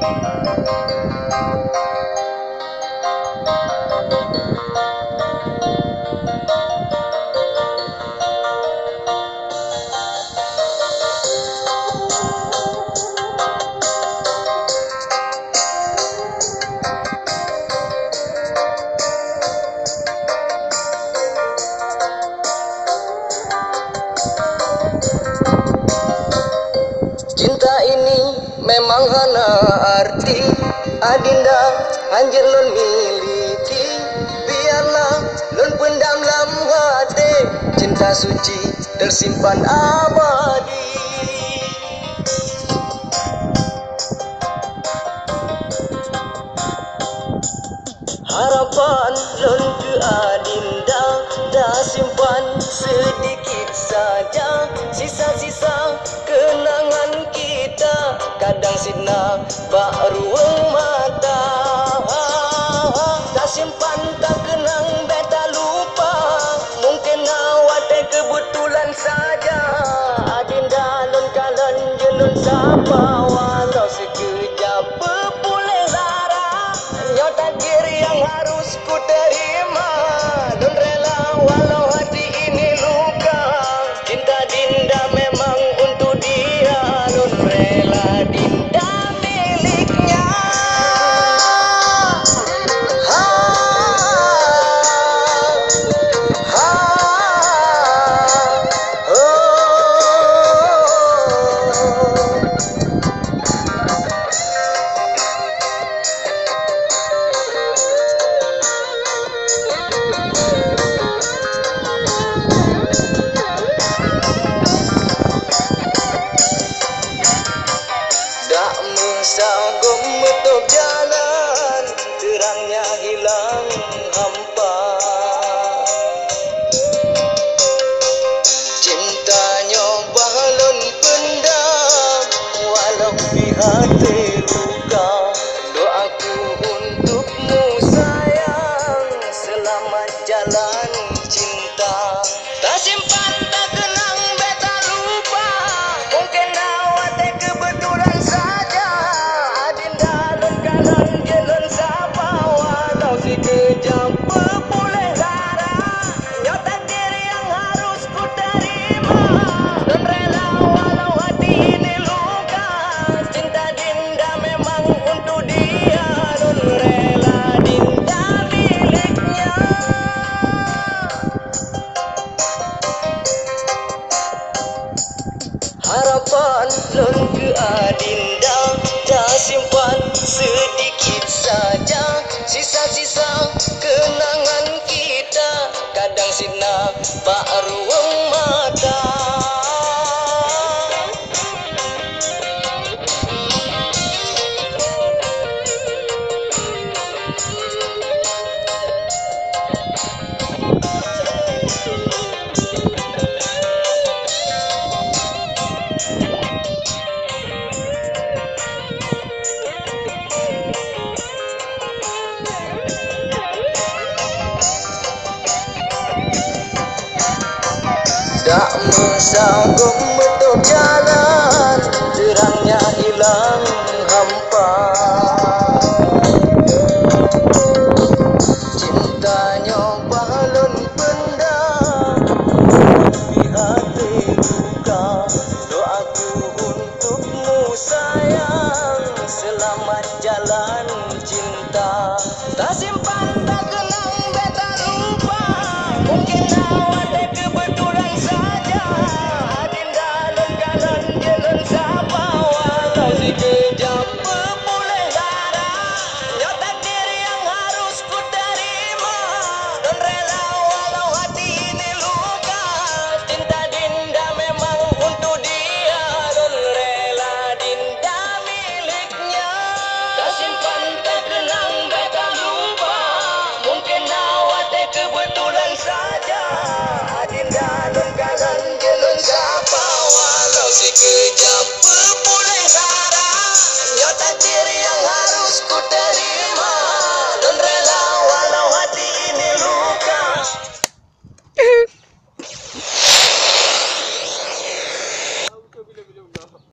Cinta ini memang hana arti, adinda anjir lon miliki. Biarlah lon pendam dalam hati, cinta suci tersimpan abadi. Harapan lon ke adinda, dah simpan sedikit saja, sisa-sisa kenangan kita. Kadang sidna baruang mata, tak simpan tak kenang beta lupa. Mungkin awak kebetulan saja, adinda lon kalan jelun sapa. Walau sekejap berpulih lara, nyawa takdir yang harus ku terima. Lon rela walau hati ini luka, cinta dinda memang untuk dia. Lon rela dinda miliknya. Ha, ha, oh. Tak mesagum menutup jalan, terangnya hilang hampa. Cintanya balon pendam, walau di hati luka. Doaku untukmu sayang, selamat jalan cinta. Tak simpan tak kenang beta lupa, mungkin awak kebetulan saja. Adinda lon kanan jelun sapa, walau sekejap berpulih lara. Nyawa takdir yang harus ku terima. Lon rela walau hati ini luka, cinta dinda memang untuk dia. Lon rela dinda miliknya. Harapan lon ke adinda, dah simpan sedikit saja, sisa-sisa kenangan kita. Kadang sidna baruang mata. Tak mesagum menutup jalan, terangnya hilang hampa. Cintanya balon pendam, di hati luka. Doaku untukmu sayang, selamat jalan cinta. Tak simpan tak kenang beta lupa, mungkin awak kebetulan saja. Adinda lon kanan jelun sapa, walau sekejap